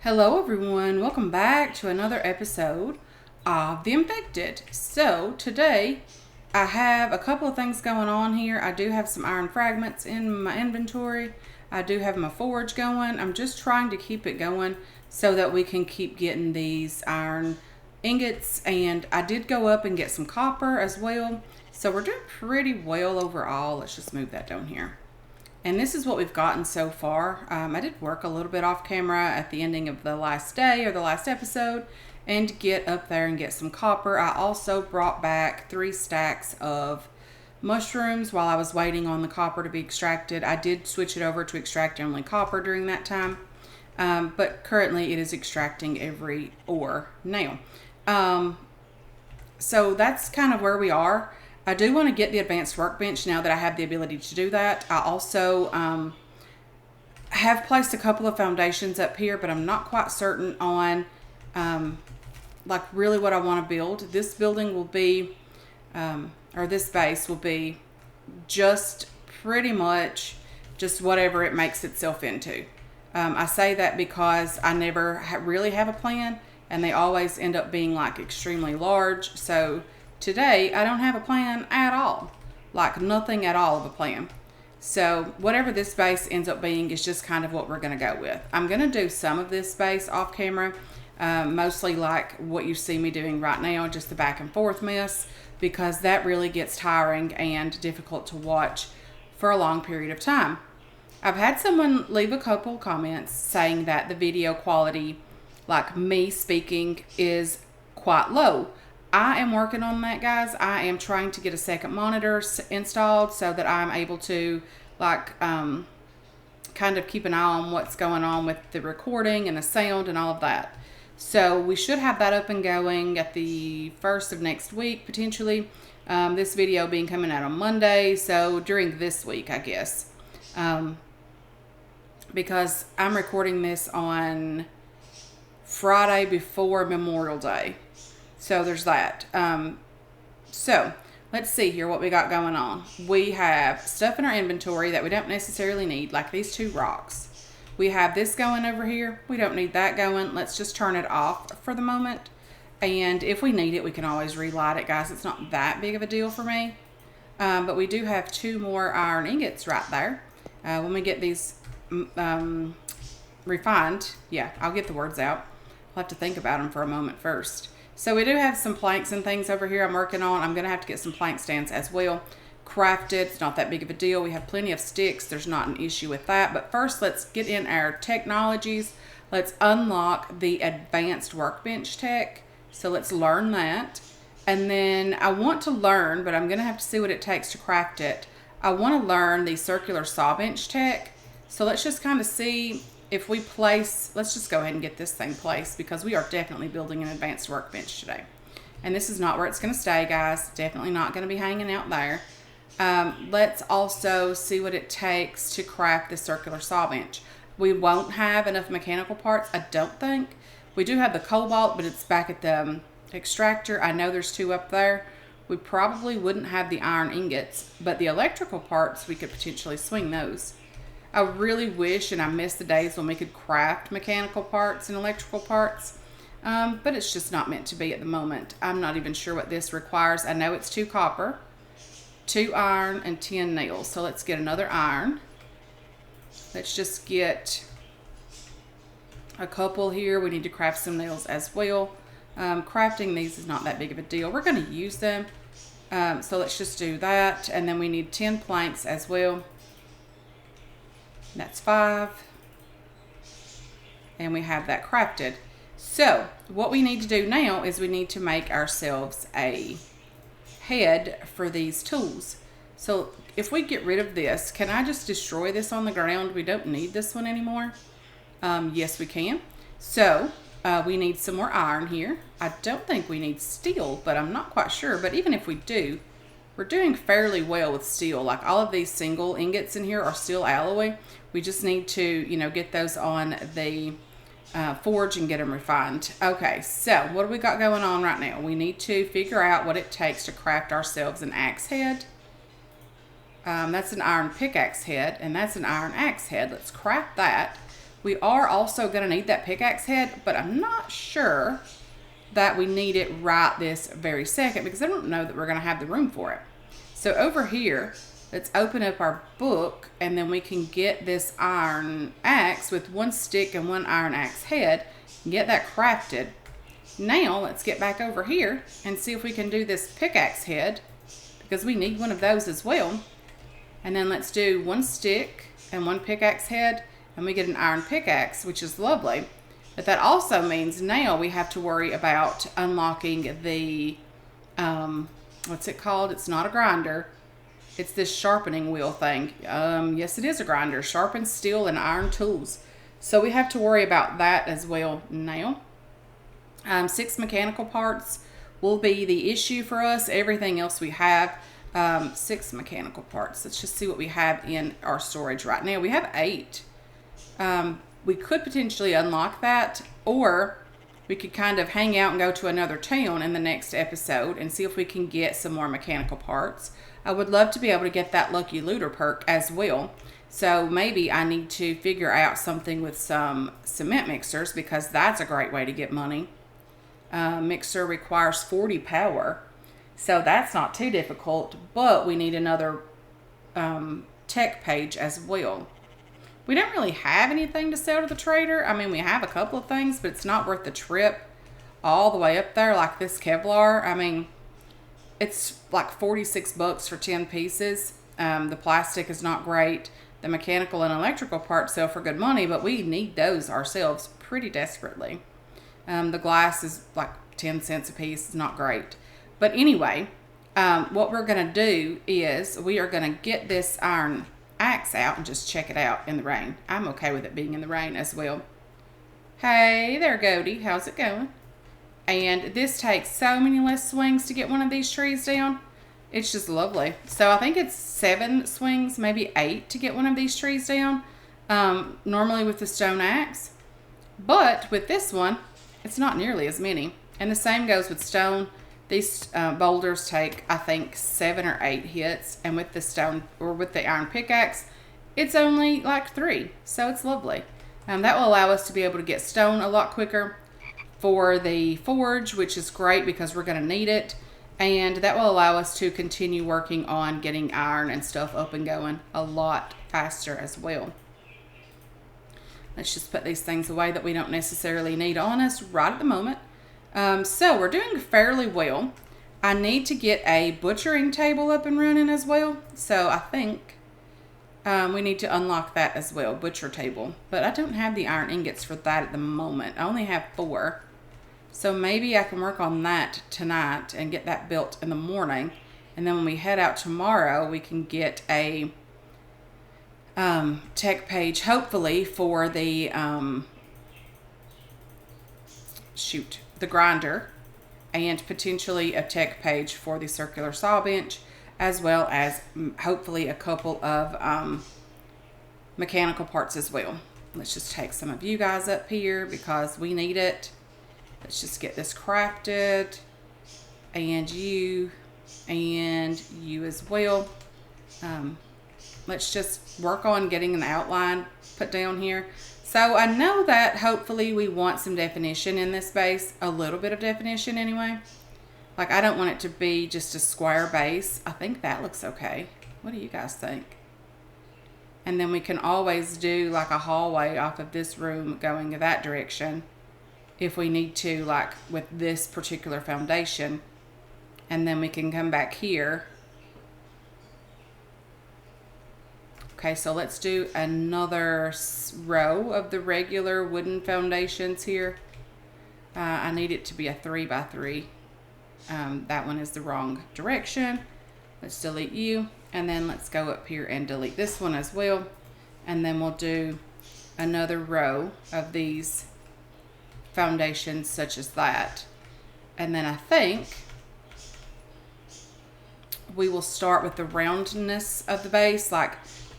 Hello, everyone. Welcome back to another episode of The Infected. So, today I have a couple of things going on here. I do have some iron fragments in my inventory. I do have my forge going. I'm just trying to keep it going so that we can keep getting these iron ingots. And I did go up and get some copper as well. So, we're doing pretty well overall. Let's just move that down here. And this is what we've gotten so far. I did work a little bit off camera at the ending of the last day or the last episode and get up there and get some copper. I also brought back 3 stacks of mushrooms while I was waiting on the copper to be extracted. I did switch it over to extract only copper during that time, but currently it is extracting every ore now. So that's kind of where we are. I do want to get the advanced workbench now that I have the ability to do that. I also have placed a couple of foundations up here, but I'm not quite certain on like really what I want to build. This building will be, or this base will be just pretty much just whatever it makes itself into. I say that because I never really have a plan, and they always end up being like extremely large. So today, I don't have a plan at all. Like nothing at all of a plan. So whatever this base ends up being is just kind of what we're going to go with. I'm going to do some of this base off camera. Mostly like what you see me doing right now, just the back and forth mess. Because that really gets tiring and difficult to watch for a long period of time. I've had someone leave a couple comments saying that the video quality, like me speaking, is quite low. I am working on that, guys. I am trying to get a second monitor installed so that I'm able to kind of keep an eye on what's going on with the recording and the sound and all of that. So we should have that up and going at the first of next week, potentially. This video being coming out on Monday, so during this week, I guess. Because I'm recording this on Friday before Memorial Day. So there's that. So let's see here what we got going on. We have stuff in our inventory that we don't necessarily need, like these 2 rocks. We have this going over here. We don't need that going. Let's just turn it off for the moment. And if we need it, we can always relight it, guys. It's not that big of a deal for me. But we do have 2 more iron ingots right there. When we get these refined, yeah, I'll get the words out. I'll have to think about them for a moment first. So we do have some planks and things over here I'm working on. I'm going to have to get some plank stands as well. Crafted, it's not that big of a deal. We have plenty of sticks. There's not an issue with that. But first, let's get in our technologies. Let's unlock the advanced workbench tech. So let's learn that. And then I want to learn, but I'm going to have to see what it takes to craft it. I want to learn the circular saw bench tech. So let's just kind of see if we place, let's just go ahead and get this thing placed because we are definitely building an advanced workbench today. And this is not where it's going to stay, guys. Definitely not going to be hanging out there. Let's also see what it takes to craft the circular saw bench. We won't have enough mechanical parts, I don't think. We do have the cobalt, but it's back at the extractor. I know there's 2 up there. We probably wouldn't have the iron ingots, but the electrical parts, we could potentially swing those. I really wish, and I miss the days when we could craft mechanical parts and electrical parts, but it's just not meant to be at the moment. I'm not even sure what this requires. I know it's 2 copper, 2 iron, and 10 nails. So let's get another iron. Let's just get a couple here. We need to craft some nails as well. Crafting these is not that big of a deal. We're going to use them. So let's just do that. And then we need 10 planks as well. That's 5. And we have that crafted. So what we need to do now is we need to make ourselves a head for these tools. So if we get rid of this, can I just destroy this on the ground? We don't need this one anymore. Yes, we can. So we need some more iron here. I don't think we need steel, but I'm not quite sure. But even if we do, we're doing fairly well with steel. Like all of these single ingots in here are still alloy. We just need to, get those on the forge and get them refined. Okay, so what do we got going on right now? We need to figure out what it takes to craft ourselves an axe head. That's an iron pickaxe head, and that's an iron axe head. Let's craft that. We are also going to need that pickaxe head, but I'm not sure that we need it right this very second because I don't know that we're going to have the room for it. So over here, let's open up our book, and then we can get this iron axe with one stick and one iron axe head and get that crafted. Now let's get back over here and see if we can do this pickaxe head because we need one of those as well. And then let's do one stick and one pickaxe head, and we get an iron pickaxe, which is lovely. But that also means now we have to worry about unlocking the, what's it called? It's not a grinder. It's this sharpening wheel thing. Yes, it is a grinder. Sharpens steel and iron tools. So we have to worry about that as well now. 6 mechanical parts will be the issue for us. Everything else we have. 6 mechanical parts. Let's just see what we have in our storage right now. We have 8. We could potentially unlock that, or we could kind of hang out and go to another town in the next episode and see if we can get some more mechanical parts. I would love to be able to get that Lucky Looter perk as well. So maybe I need to figure out something with some cement mixers because that's a great way to get money. Mixer requires 40 power. So that's not too difficult, but we need another tech page as well. We don't really have anything to sell to the trader. I mean, we have a couple of things, but it's not worth the trip all the way up there like this Kevlar. I mean, it's like 46 bucks for 10 pieces. The plastic is not great. The mechanical and electrical parts sell for good money, but we need those ourselves pretty desperately. The glass is like 10 cents a piece. It's not great. But anyway, what we're going to do is we are going to get this iron axe out and just check it out in the rain. I'm okay with it being in the rain as well. Hey there, Goaty. How's it going? And this takes so many less swings to get one of these trees down. It's just lovely. So I think it's 7 swings, maybe 8 to get one of these trees down. Normally with the stone axe. But with this one, it's not nearly as many. And the same goes with stone. These boulders take, I think, 7 or 8 hits, and with the stone or with the iron pickaxe, it's only like 3. So it's lovely. That will allow us to be able to get stone a lot quicker for the forge, which is great because we're going to need it, and that will allow us to continue working on getting iron and stuff up and going a lot faster as well. Let's just put these things away that we don't necessarily need on us right at the moment. So we're doing fairly well. I need to get a butchering table up and running as well. So I think we need to unlock that as well, butcher table. But I don't have the iron ingots for that at the moment. I only have 4. So maybe I can work on that tonight and get that built in the morning. And then when we head out tomorrow, we can get a tech page, hopefully, for the the grinder, and potentially a tech page for the circular saw bench, as well as hopefully a couple of mechanical parts as well. Let's just take some of you guys up here because we need it. Let's just get this crafted, and you as well. Let's just work on getting an outline put down here. So I know that hopefully we want some definition in this base, a little bit of definition anyway. Like I don't want it to be just a square base. I think that looks okay. What do you guys think? And then we can always do like a hallway off of this room going in that direction if we need to, like with this particular foundation. And then we can come back here. Okay, so let's do another row of the regular wooden foundations here. I need it to be a 3x3. That one is the wrong direction. Let's delete you, and then let's go up here and delete this one as well. And then we'll do another row of these foundations such as that. And then I think we will start with the roundness of the base, like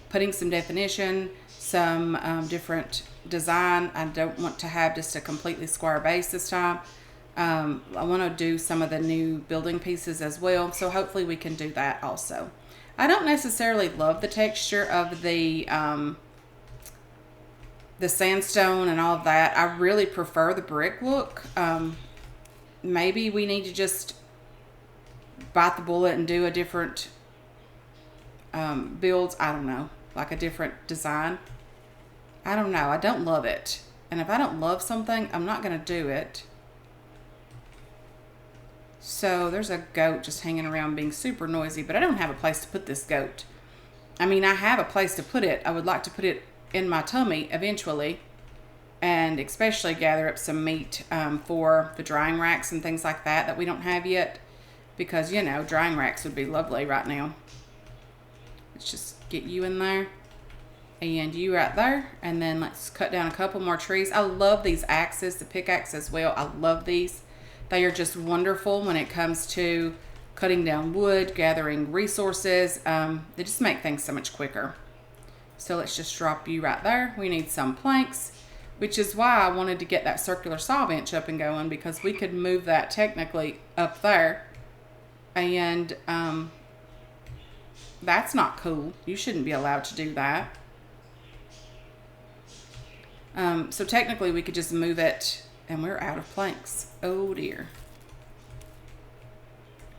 putting some definition, some different design. I don't want to have just a completely square base this time. I want to do some of the new building pieces as well, so hopefully we can do that also. I don't necessarily love the texture of the the sandstone and all of that. I really prefer the brick look. Maybe we need to just bite the bullet and do a different builds. I don't know, like a different design. I don't know. I don't love it. And if I don't love something, I'm not going to do it. So there's a goat just hanging around being super noisy, but I don't have a place to put this goat. I mean, I have a place to put it. I would like to put it in my tummy eventually, and especially gather up some meat for the drying racks and things like that we don't have yet, because, you know, drying racks would be lovely right now. Let's just get you in there and you right there, and then let's cut down a couple more trees. I love these axes, the pickaxe as well. I love these. They are just wonderful when it comes to cutting down wood, gathering resources. They just make things so much quicker. So let's just drop you right there. We need some planks, which is why I wanted to get that circular saw bench up and going, because we could move that technically up there. And that's not cool. You shouldn't be allowed to do that. So technically we could just move it, and we're out of planks. Oh dear.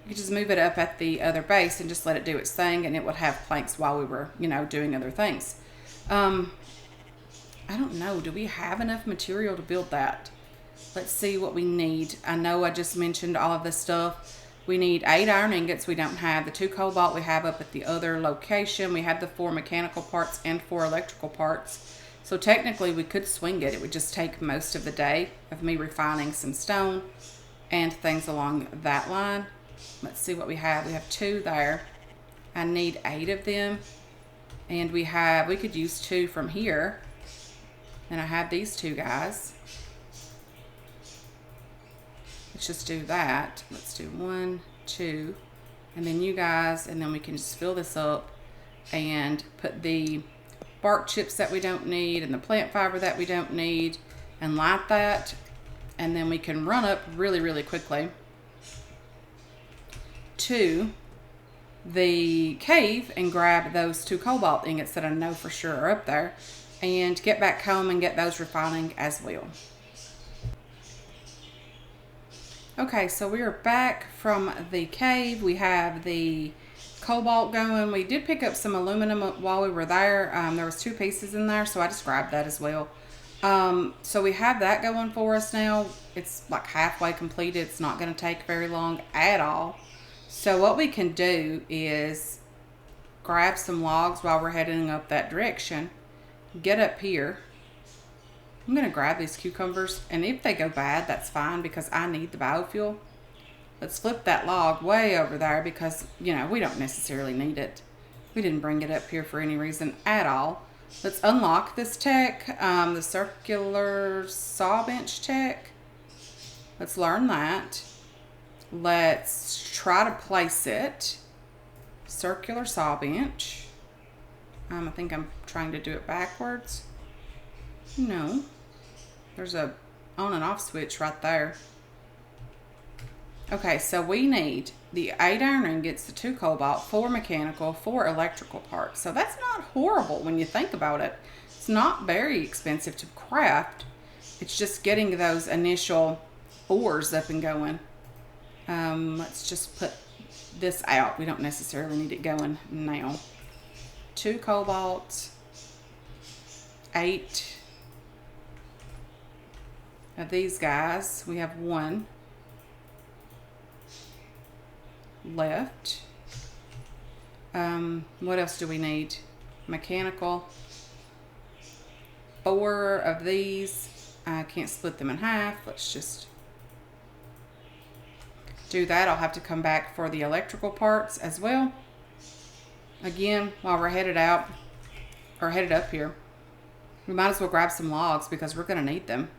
You could just move it up at the other base and just let it do its thing, and it would have planks while we were, you know, doing other things. I don't know. Do we have enough material to build that? Let's see what we need. I know I just mentioned all of this stuff. We need 8 iron ingots. We don't have the 2 cobalt we have up at the other location. We have the 4 mechanical parts and 4 electrical parts. So technically we could swing it. It would just take most of the day of me refining some stone and things along that line. Let's see what we have. We have 2 there. I need 8 of them. And we could use 2 from here. And I have these 2 guys. Let's just do that. Let's do 1, 2, and then you guys, and then we can just fill this up and put the bark chips that we don't need and the plant fiber that we don't need and light that, and then we can run up really, really quickly to the cave and grab those 2 cobalt ingots that I know for sure are up there, and get back home and get those refining as well. Okay, so we are back from the cave. We have the cobalt going. We did pick up some aluminum while we were there. There was 2 pieces in there, so I just grabbed that as well. So we have that going for us now. It's like halfway completed. It's not going to take very long at all. So what we can do is grab some logs while we're heading up that direction. Get up here. I'm going to grab these cucumbers, and if they go bad, that's fine, because I need the biofuel. Let's flip that log way over there, because, you know, we don't necessarily need it. We didn't bring it up here for any reason at all. Let's unlock this tech, the circular saw bench tech. Let's learn that. Let's try to place it. Circular saw bench. I think I'm trying to do it backwards. No. There's a on and off switch right there. Okay, so we need the 8 iron ingots, the 2 cobalt, 4 mechanical, 4 electrical parts. So that's not horrible when you think about it. It's not very expensive to craft. It's just getting those initial ores up and going. Let's just put this out. We don't necessarily need it going now. 2 cobalt, 8 of these guys. We have 1 left. What else do we need? Mechanical. 4 of these. I can't split them in half. Let's just do that. I'll have to come back for the electrical parts as well. Again, while we're headed out, or headed up here, we might as well grab some logs, because we're going to need them.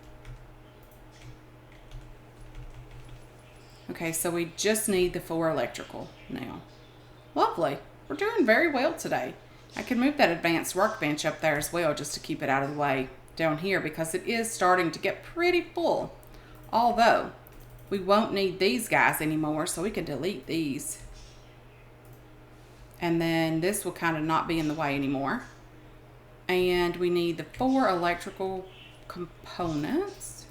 Okay, so we just need the 4 electrical now. Lovely. We're doing very well today. I can move that advanced workbench up there as well, just to keep it out of the way down here, because it is starting to get pretty full. Although, we won't need these guys anymore, so we can delete these. And then this will kind of not be in the way anymore. And we need the 4 electrical components.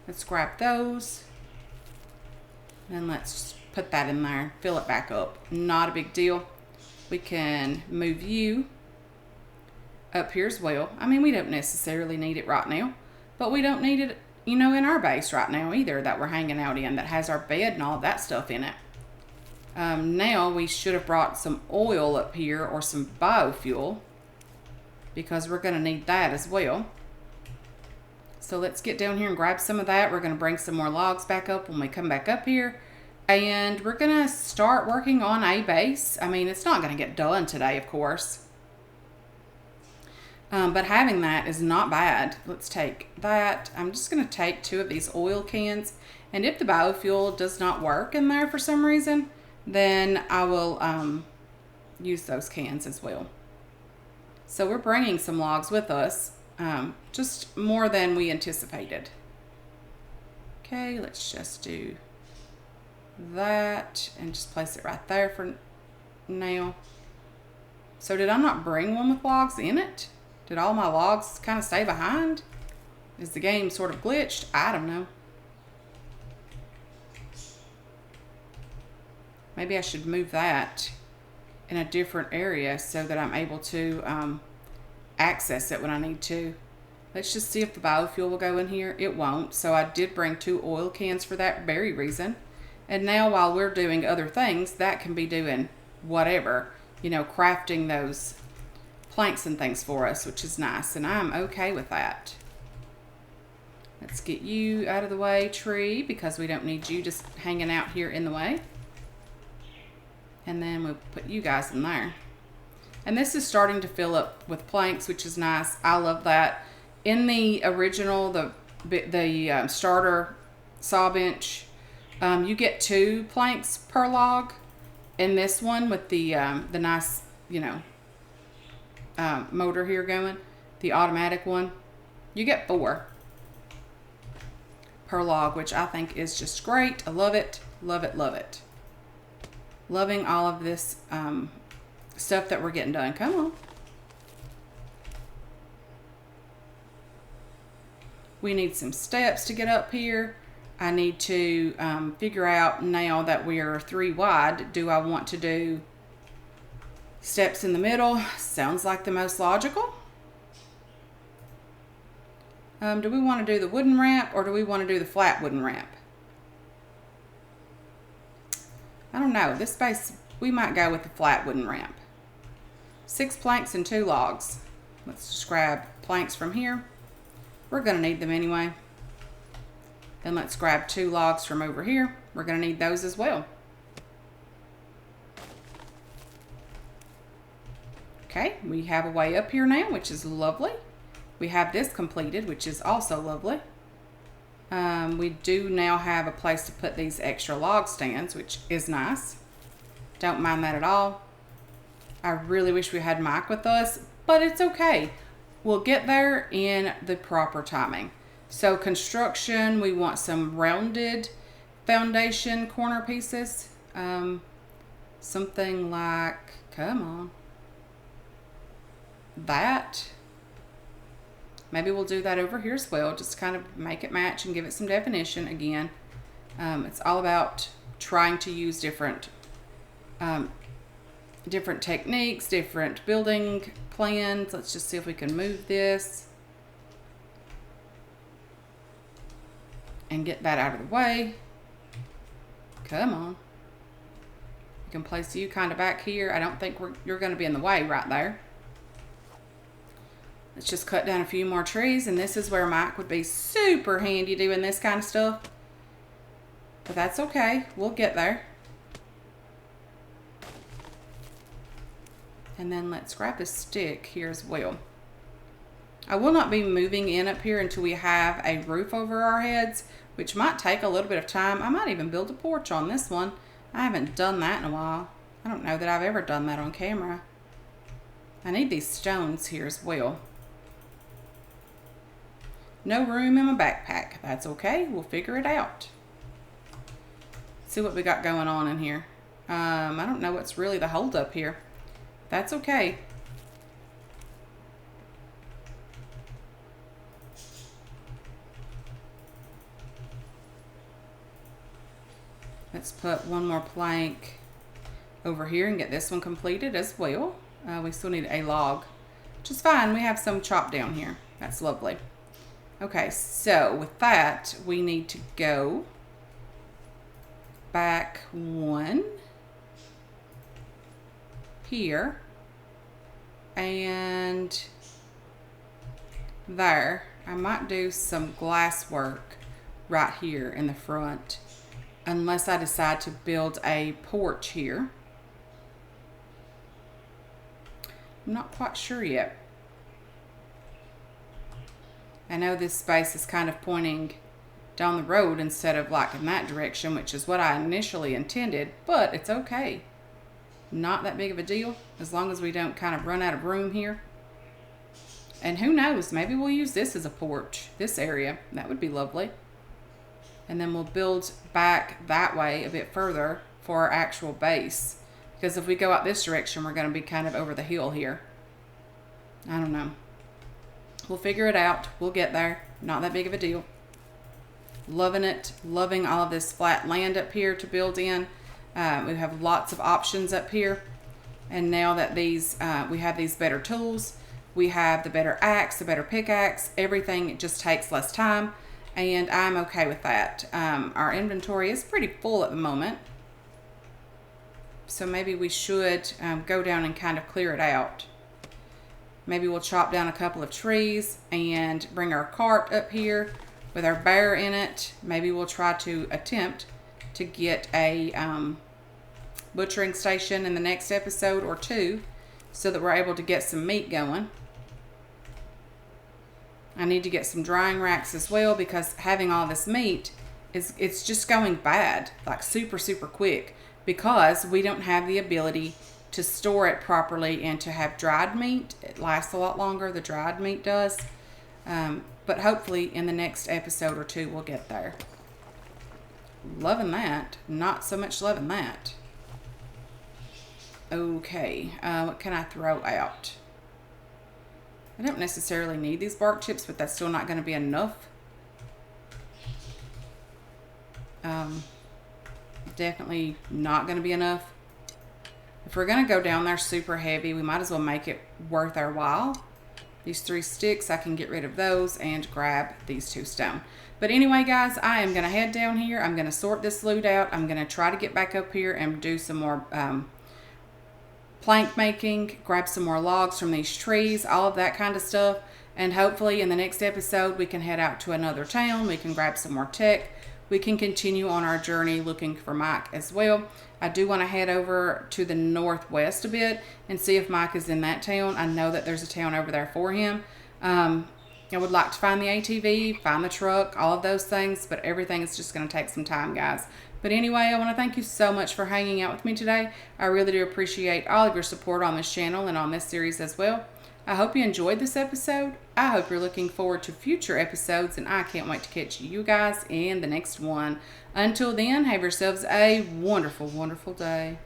Let's grab those. And let's put that in there, fill it back up. Not a big deal. We can move you up here as well. I mean, we don't necessarily need it right now, but we don't need it, you know, in our base right now either that we're hanging out in that has our bed and all that stuff in it. Now we should have brought some oil up here or some biofuel because we're going to need that as well. So let's get down here and grab some of that. We're going to bring some more logs back up when we come back up here. And we're going to start working on a base. I mean, it's not going to get done today, of course. But having that is not bad. Let's take that. I'm just going to take 2 of these oil cans. And if the biofuel does not work in there for some reason, then I will use those cans as well. So we're bringing some logs with us. Just more than we anticipated. Okay, let's just do that and just place it right there for now. So did I not bring one with logs in it? Did all my logs kind of stay behind? Is the game sort of glitched? I don't know. Maybe I should move that in a different area so that I'm able to access it when I need to. Let's just see if the biofuel will go in here. It won't. So I did bring 2 oil cans for that very reason. And now while we're doing other things, that can be doing whatever, you know, crafting those planks and things for us, which is nice. And I'm okay with that. Let's get you out of the way, tree, because we don't need you just hanging out here in the way. And then we'll put you guys in there. And this is starting to fill up with planks, which is nice. I love that. In the original, the starter saw bench, you get 2 planks per log. In this one with the nice, you know, motor here going, the automatic one, you get 4 per log, which I think is just great. I love it, love it, love it. Loving all of this stuff that we're getting done. Come on. We need some steps to get up here. I need to figure out now that we are 3 wide, do I want to do steps in the middle? Sounds like the most logical. Do we want to do the wooden ramp or do we want to do the flat wooden ramp? I don't know. This space, we might go with the flat wooden ramp. 6 planks and 2 logs. Let's just grab planks from here. We're going to need them anyway. Then let's grab 2 logs from over here. We're going to need those as well. Okay, we have a way up here now, which is lovely. We have this completed, which is also lovely. We do now have a place to put these extra log stands, which is nice. Don't mind that at all. I really wish we had Mike with us, but it's okay. We'll get there in the proper timing. So construction, we want some rounded foundation corner pieces. Something like, come on, that. Maybe we'll do that over here as well, just kind of make it match and give it some definition again. It's all about trying to use different techniques, different building plans. Let's just see if we can move this and get that out of the way. Come on. You can place you kind of back here. I don't think you're going to be in the way right there. Let's just cut down a few more trees, and this is where Mike would be super handy doing this kind of stuff. But that's okay. We'll get there. And then let's grab a stick here as well. I will not be moving in up here until we have a roof over our heads, which might take a little bit of time. I might even build a porch on this one. I haven't done that in a while. I don't know that I've ever done that on camera. I need these stones here as well. No room in my backpack. That's okay. We'll figure it out. See what we got going on in here. I don't know what's really the hold up here. That's okay. Let's put one more plank over here and get this one completed as well. We still need a log, which is fine. We have some chopped down here. That's lovely. Okay, so with that, we need to go back one here and there. I might do some glass work right here in the front, unless I decide to build a porch here. I'm not quite sure yet. I know this space is kind of pointing down the road instead of like in that direction, which is what I initially intended, but it's okay. Not that big of a deal, as long as we don't kind of run out of room here. And who knows, maybe we'll use this as a porch, this area. That would be lovely. And then we'll build back that way a bit further for our actual base. Because if we go out this direction, we're going to be kind of over the hill here. I don't know. We'll figure it out. We'll get there. Not that big of a deal. Loving it. Loving all of this flat land up here to build in. We have lots of options up here. And now that these we have these better tools, we have the better axe, the better pickaxe, everything just takes less time. And I'm okay with that. Our inventory is pretty full at the moment. So maybe we should go down and kind of clear it out. Maybe we'll chop down a couple of trees and bring our cart up here with our bear in it. Maybe we'll try to attempt to get a butchering station in the next episode or two so that we're able to get some meat going. I need to get some drying racks as well, because having all this meat it's just going bad, like super quick, because we don't have the ability to store it properly and to have dried meat. It lasts a lot longer, the dried meat does. But hopefully in the next episode or two we'll get there. Loving that. Not so much loving that. Okay, what can I throw out? I don't necessarily need these bark chips, but that's still not going to be enough. Definitely not going to be enough. If we're going to go down there super heavy, we might as well make it worth our while. These 3 sticks, I can get rid of those and grab these 2 stone. But anyway, guys, I am going to head down here. I'm going to sort this loot out. I'm going to try to get back up here and do some more plank making, grab some more logs from these trees, all of that kind of stuff. And hopefully in the next episode, we can head out to another town. We can grab some more tech. We can continue on our journey looking for Mike as well. I do want to head over to the northwest a bit and see if Mike is in that town. I know that there's a town over there for him. I would like to find the ATV, find the truck, all of those things, but everything is just going to take some time, guys. But anyway, I want to thank you so much for hanging out with me today. I really do appreciate all of your support on this channel and on this series as well. I hope you enjoyed this episode. I hope you're looking forward to future episodes, and I can't wait to catch you guys in the next one. Until then, have yourselves a wonderful, wonderful day.